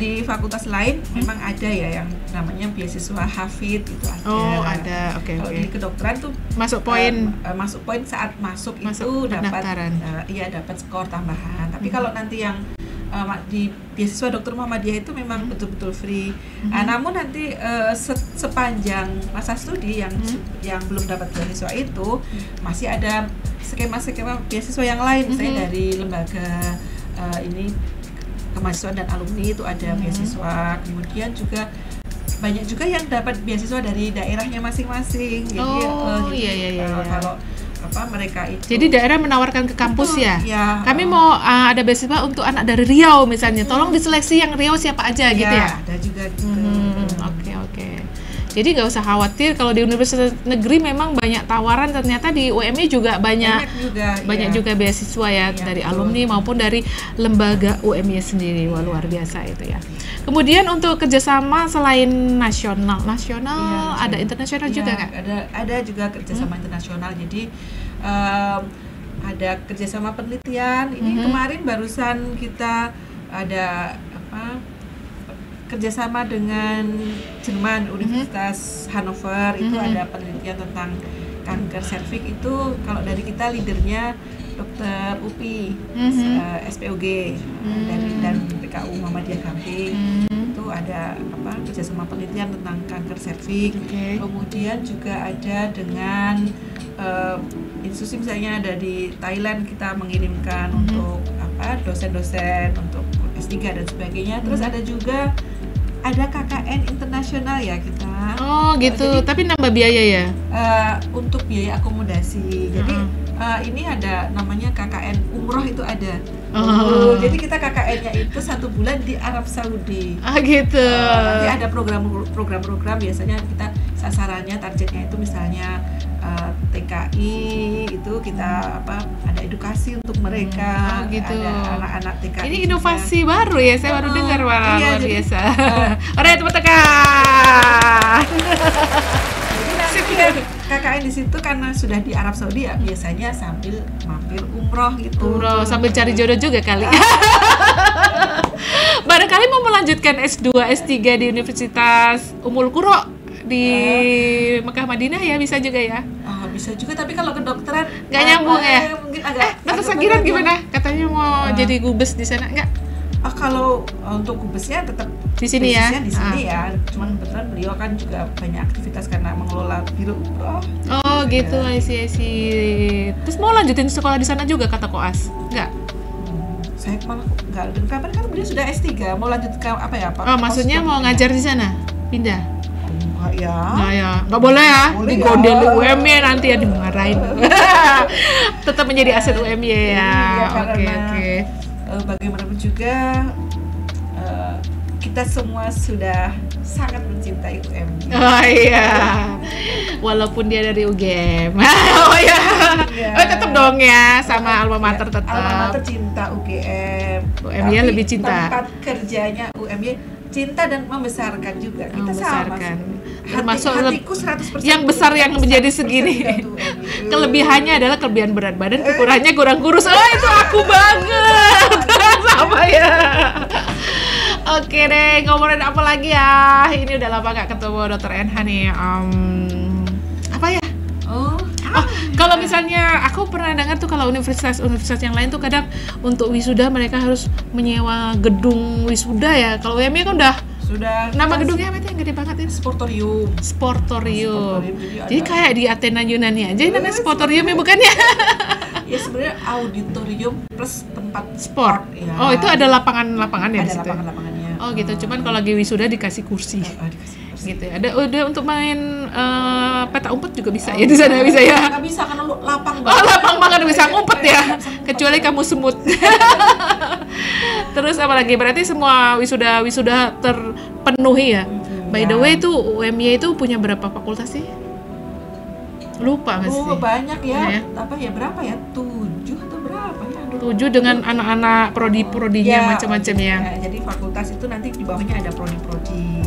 di fakultas lain memang ada ya yang namanya beasiswa hafid itu ada. Oh, ada. Oke. Kalau di kedokteran tuh masuk poin saat masuk itu dapat skor tambahan. Tapi kalau nanti yang di beasiswa Dokter Muhammadiyah itu memang betul-betul free. Namun nanti sepanjang masa studi yang belum dapat beasiswa itu masih ada skema-skema beasiswa yang lain, misalnya dari lembaga kemahasiswaan dan alumni itu ada beasiswa. Kemudian juga banyak juga yang dapat beasiswa dari daerahnya masing-masing. Jadi kalau mereka itu. Jadi daerah menawarkan ke kampus ya? Ya. Kami mau ada beasiswa untuk anak dari Riau misalnya. Tolong diseleksi yang Riau siapa aja gitu ya? Ada juga gitu. Oke. Jadi nggak usah khawatir kalau di universitas negeri memang banyak tawaran, ternyata di UMY juga banyak juga beasiswa ya dari alumni maupun dari lembaga UMY sendiri. Wah, luar biasa itu ya. Kemudian untuk kerjasama selain nasional ada internasional juga nggak? Ada juga kerjasama internasional. Jadi ada kerjasama penelitian. Ini kemarin barusan kita ada kerjasama dengan Jerman, Universitas Hannover itu ada penelitian tentang kanker serviks. Itu kalau dari kita leadernya Dokter UPI, SPOG dan PKU Muhammadiyah Gamping. Itu ada kerjasama penelitian tentang kanker serviks. Kemudian juga ada dengan institusi misalnya ada di Thailand, kita mengirimkan untuk dosen-dosen untuk S3 dan sebagainya. Terus ada juga KKN internasional ya kita. Oh gitu. Jadi, tapi nambah biaya ya? Untuk biaya akomodasi. Jadi ini ada namanya KKN umroh itu ada. Jadi kita KKN-nya itu 1 bulan di Arab Saudi. Gitu. Nanti ada program-program biasanya kita sasarannya, targetnya itu misalnya TKI itu kita ada edukasi untuk mereka. Gitu. Ada anak-anak TKI. Ini inovasi juga baru ya, saya baru dengar malah luar biasa. Alright, tepuk tangan. KKN di situ karena sudah di Arab Saudi ya biasanya sambil mampir umroh gitu. Umroh sambil cari jodoh juga kali. Barangkali mau melanjutkan S2, S3 di Universitas Ummul Qura di Mekah Madinah ya, bisa juga ya? Bisa juga, tapi kalau kedokteran nggak nyambung ya? Mungkin agak Dokter Sagiran gimana? Katanya mau jadi gubes di sana, nggak? Kalau untuk gubesnya tetap di sini ya? Di sini ya, cuman kebetulan beliau kan juga banyak aktivitas karena mengelola biro umroh. Oh gitu, I see. Terus mau lanjutin sekolah di sana juga kata Koas? Nggak? Saya malah nggak. Dan kapan kan beliau sudah S3, mau lanjut ke apa ya? Maksudnya mau ngajar di sana? Pindah? Nggak boleh ya, digondel UMY nanti ya dimarahin. Tetap menjadi aset UMY ya. Oke. Bagaimanapun juga kita semua sudah sangat mencintai UMY. Oh iya, walaupun dia dari UGM. Oh iya, tetap dong ya sama alma mater tetap. Alma mater cinta UGM. UMY lebih cinta. Tempat kerjanya UMY cinta dan membesarkan juga. Kita membesarkan. Termasuk hatiku 100% yang besar yang menjadi segini. Kelebihannya adalah kelebihan berat badan, kekurangannya kurang kurus. Oh itu aku banget. Sama ya. Oke deh, ngomongin apa lagi ya? Ini udah lama gak ketemu Dr. NH nih. Apa ya? Kalau misalnya aku pernah dengar tuh kalau universitas yang lain tuh kadang untuk wisuda mereka harus menyewa gedung wisuda ya. Kalau UMY kan udah nama gedungnya apa itu yang gede banget ini? Sportorium. Jadi kayak di Athena Yunani aja namanya sportorium ya bukan ya? Ya sebenarnya auditorium plus tempat sport. Ya. Oh itu ada lapangan-lapangan ya? Ada lapangan-lapangannya. Oh gitu. Cuman kalau lagi wisuda dikasih kursi. Gitu ya. Ada untuk main peta umpet juga bisa ya di sana bisa ya. Nggak bisa karena lapang banget. Lapang banget bisa ngumpet ya. Kecuali kamu semut. Terus apa lagi? Berarti semua wisuda terpenuhi ya. By the way itu UMY itu punya berapa fakultas sih? Lupa nggak sih? Banyak ya. Berapa ya? 7 atau berapa ya? 7 dengan anak-anak prodi-prodinya macam-macam ya. Jadi fakultas itu nanti di bawahnya ada prodi-prodi.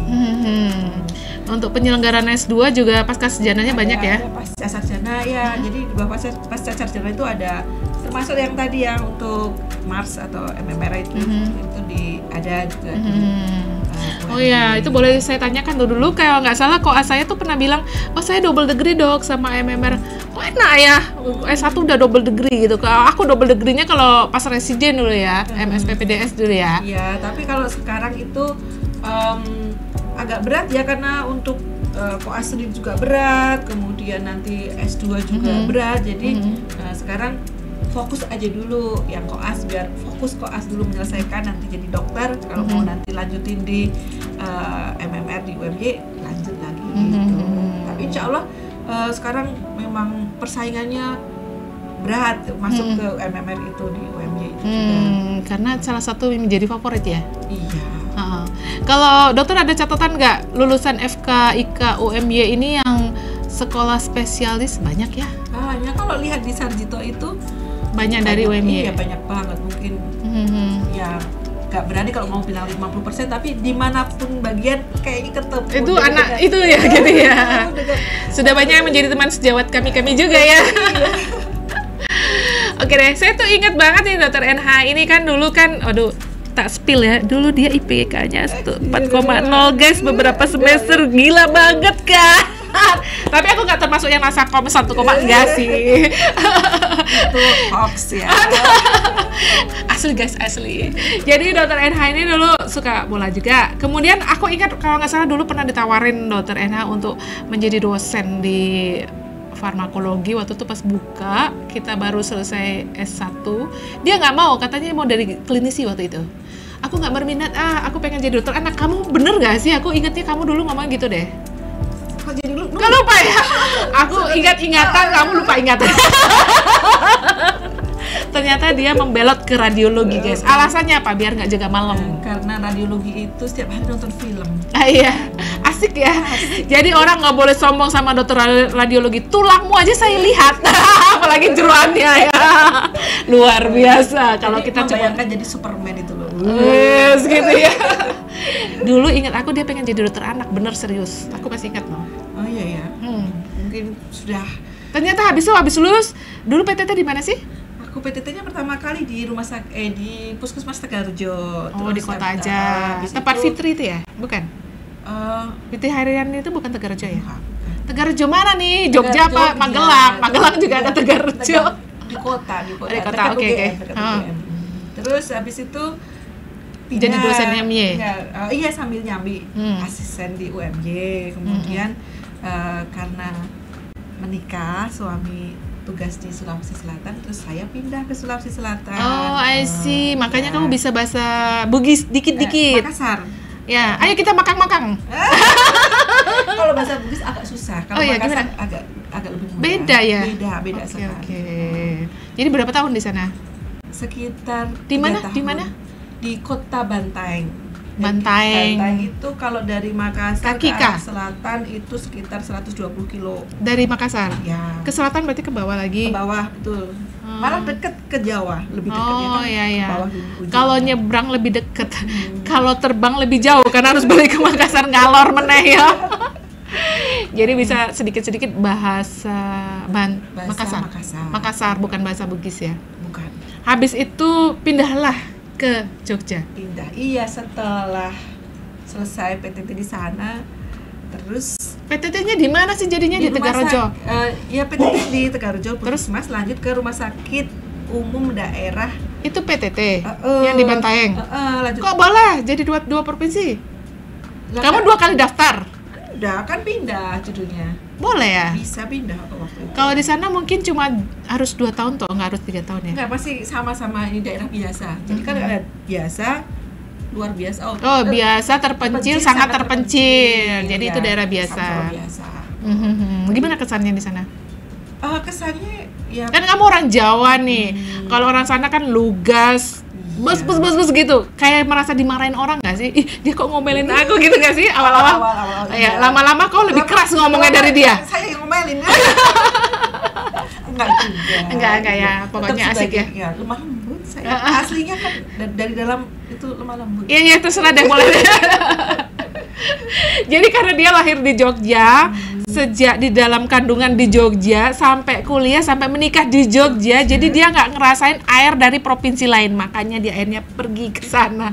Untuk penyelenggaraan S2 juga pasca sarjananya banyak ya? Ada pasca sarjana ya. Jadi di bawah pasca sarjana itu ada termasuk yang tadi yang untuk Mars atau MMR itu ada juga. Oh ya, itu boleh saya tanyakan dulu kalau nggak salah kok saya tuh pernah bilang, saya double degree dok sama MMR. Oh enak ya, S1 udah double degree gitu. Aku double degree-nya kalau pas residen dulu ya, MSPPDS dulu ya. Iya, tapi kalau sekarang itu agak berat ya karena untuk koas sendiri juga berat, kemudian nanti S2 juga berat. Jadi sekarang fokus aja dulu yang koas, biar fokus koas dulu menyelesaikan nanti jadi dokter. Kalau mau nanti lanjutin di MMR di UMY lanjut lagi gitu. Tapi insya Allah sekarang memang persaingannya berat masuk ke MMR itu di UMY itu juga. Karena salah satu menjadi favorit ya. Iya. Kalau dokter ada catatan nggak lulusan FK IK UMY ini yang sekolah spesialis banyak ya? Banyak, kalau lihat di Sarjito itu banyak dari UMY. Iya banyak banget mungkin. Ya nggak berani kalau mau bilang 50%, tapi dimanapun bagian kayaknya ketemu. Itu anak itu ya gitu ya. Sudah banyak yang menjadi teman sejawat kami juga ya. Oke deh, saya tuh ingat banget nih Dr. NH ini kan dulu kan, tak spill ya, dulu dia IPK-nya 4,0 guys beberapa semester, gila banget kan. Tapi aku nggak termasuk yang nasakom 1, enggak sih. Itu hoax ya. Asli guys, asli. Jadi Dokter NH ini dulu suka bola juga. Kemudian aku ingat kalau nggak salah dulu pernah ditawarin Dokter NH untuk menjadi dosen di farmakologi. Waktu itu pas buka, kita baru selesai S1. Dia nggak mau, katanya mau dari klinisi waktu itu. Aku nggak berminat, aku pengen jadi dokter anak. Kamu bener gak sih? Aku ingetnya kamu dulu ngomong gitu deh. Kok jadi lu? Gak lupa ya? Aku ingat-ingatan, kamu lupa ingatan. Ternyata dia membelot ke radiologi guys. Alasannya apa? Biar nggak jaga malam. Karena radiologi itu setiap hari nonton film. Iya, asik ya. Jadi orang nggak boleh sombong sama dokter radiologi. Tulangmu aja saya lihat, apalagi jeroannya ya. Luar biasa. Kalau kita bayangkan jadi Superman itu loh. Yes, gitu ya. Dulu ingat aku dia pengen jadi dokter anak, bener serius. Aku masih ingat loh. Oh iya ya. Mungkin sudah. Ternyata habis lulus, dulu PTT di mana sih? Aku PTT-nya pertama kali di di Puskesmas Tegarrejo. Oh, di kota aja. Tempat Fitri itu ya? Bukan? Fitri Harian itu bukan Tegarrejo ya? Tegarrejo mana nih? Jogja apa? Magelang. Magelang juga ada Tegarrejo. Di kota. Di kota, oke. Terus habis itu jadi dosen MY. Iya, sambil nyambi asisten di UMY. Kemudian karena menikah, suami tugas di Sulawesi Selatan, terus saya pindah ke Sulawesi Selatan. Oh, I see. Makanya kamu bisa bahasa Bugis dikit-dikit. Makassar. Ya, ayo kita makang-makang. Kalau bahasa Bugis agak susah. Kalau Makassar agak lebih mudah. Beda ya? Beda sekali. Oke. Jadi berapa tahun di sana? Sekitar di mana? 3 tahun. Di mana? Di Kota Bantaeng. Bantaeng itu kalau dari Makassar ke arah selatan itu sekitar 120 kilo. Dari Makassar? Ya. Ke selatan berarti ke bawah lagi? Ke bawah, betul. Malah deket ke Jawa, lebih dekat ya kan? Iya. Ke bawah kalau nyebrang lebih deket, kalau terbang lebih jauh karena harus balik ke Makassar ngalor meneh ya. Jadi bisa sedikit-sedikit bahasa Makassar, bukan bahasa Bugis ya? Bukan. Habis itu pindahlah ke Jogja. Iya, setelah selesai PTT di sana, terus PTT-nya di mana sih jadinya? Di Tegarrejo? Ya PTT di Tegarrejo, terus Mas lanjut ke Rumah Sakit Umum Daerah. Itu PTT yang di Bantaeng. Lanjut. Kok boleh jadi dua provinsi? Kamu 2 kali daftar? Udah kan pindah judulnya. Boleh ya? Bisa pindah waktu itu. Kalau di sana mungkin cuma harus 2 tahun toh, nggak harus 3 tahun ya? Nggak, masih sama-sama ini daerah biasa. Jadi kan ada biasa, luar biasa. Biasa, terpencil, sangat terpencil. Jadi itu daerah biasa. Biasa. Gimana kesannya di sana? Kesannya ya. Kan kamu orang Jawa nih. Kalau orang sana kan lugas, bus gitu. Kayak merasa dimarahin orang nggak sih? Ih, dia kok ngomelin aku gitu nggak sih awal-awal? Ya, lama-lama kau lebih keras ngomongnya dari dia. Saya yang ngomelin. Enggak ya. Pokoknya asik ya. Ya, lemah lembut saya. Aslinya kan dari dalam itu lemah lembut. Iya, terserah deh, boleh deh. Jadi karena dia lahir di Jogja, sejak di dalam kandungan di Jogja, sampai kuliah, sampai menikah di Jogja, jadi dia nggak ngerasain air dari provinsi lain, makanya dia akhirnya pergi ke sana.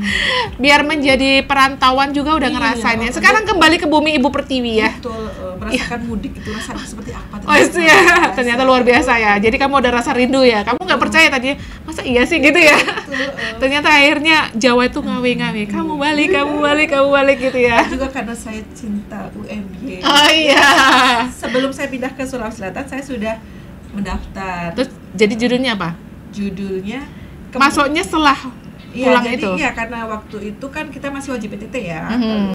Biar menjadi perantauan juga udah ngerasainnya. Sekarang kembali ke bumi Ibu Pertiwi ya. Betul, merasakan mudik itu rasanya seperti apa? Ternyata luar biasa ya. Jadi kamu ada rasa rindu ya. Kamu nggak percaya tadi, masa iya sih gitu ya? Ternyata akhirnya Jawa itu ngawe-ngawe. Kamu balik gitu ya. Juga karena saya cinta UMY. Oh iya. Sebelum saya pindah ke Sulawesi Selatan, saya sudah mendaftar. Terus jadi judulnya apa? Judulnya masuknya setelah pulang itu? Iya, karena waktu itu kan kita masih wajib PTT ya.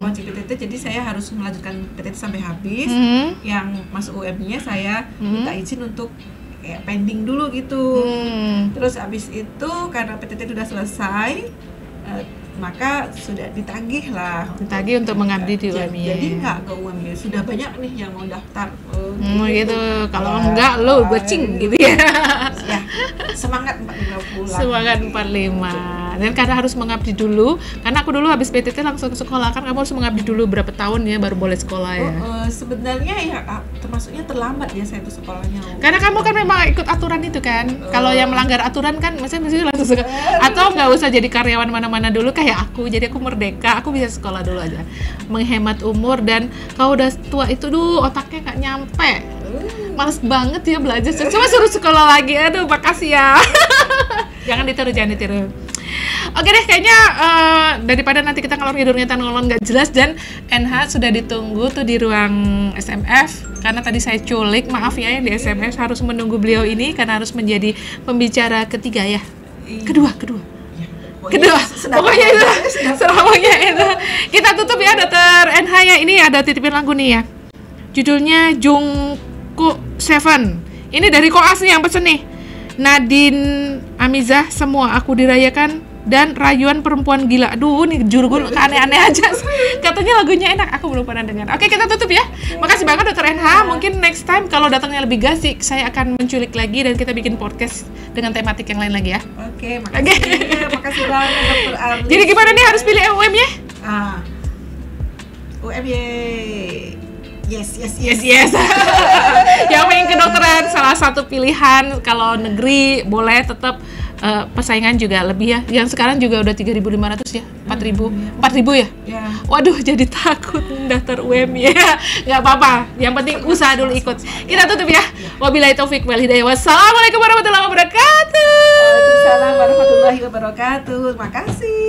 Wajib PTT, jadi saya harus melanjutkan PTT sampai habis. Yang masuk UMY-nya saya minta izin untuk kayak pending dulu gitu. Terus habis itu karena PTT sudah selesai, maka sudah ditagih untuk mengabdi di UMY. Jadi nggak ke UMY, sudah banyak nih yang mau daftar. Gitu. Kalau enggak lo gocing gitu ya. Ya Semangat 45 pulang. Semangat 45. Dan karena harus mengabdi dulu, karena aku dulu habis PTT langsung ke sekolah, kan kamu harus mengabdi dulu berapa tahun ya baru boleh sekolah ya. Sebenarnya ya termasuknya terlambat ya saya itu sekolahnya. Karena kamu kan memang ikut aturan itu kan. Kalau yang melanggar aturan kan mesti langsung atau nggak usah jadi karyawan mana-mana dulu kayak aku. Jadi aku merdeka, aku bisa sekolah dulu aja. Menghemat umur, dan kalau udah tua itu otaknya nggak nyampe. Males banget ya belajar. Cuma suruh sekolah lagi. Aduh, makasih ya. Jangan ditiru. Oke deh, kayaknya daripada nanti kita ngalor ngidul nggak jelas, dan NH sudah ditunggu tuh di ruang SMF, karena tadi saya culik, maaf ya yang di SMF harus menunggu beliau ini karena harus menjadi pembicara ketiga ya. Kedua. Pokoknya itu selamanya itu. Kita tutup ya Dokter NH ya. Ini ada titipin lagu nih ya. Judulnya Jungkook 7. Ini dari Koas nih yang pesen nih. Nadine Amizah, semua aku dirayakan, dan rayuan perempuan gila. Aduh, nih juru gue aneh-aneh aja. Katanya lagunya enak, aku belum pernah dengar. Oke, kita tutup ya. Makasih banget Dokter NH. Mungkin next time kalau datangnya lebih gasik, saya akan menculik lagi dan kita bikin podcast dengan tematik yang lain lagi ya. Oke, makasih. Makasih banget Dokter Arlis. Jadi gimana nih, harus pilih UM ya? UMY. Yes. Yang pengen kedokteran salah satu pilihan. Kalau negeri boleh tetap persaingan juga lebih ya. Yang sekarang juga udah 3.500 ya, 4.000 ya? Ya. Waduh, jadi takut daftar UM ya. Nggak apa-apa, yang penting usaha dulu ikut. Kita tutup ya. Wabillahi taufik wal hidayah. Wassalamualaikum warahmatullahi wabarakatuh. Waalaikumsalam warahmatullahi wabarakatuh. Makasih.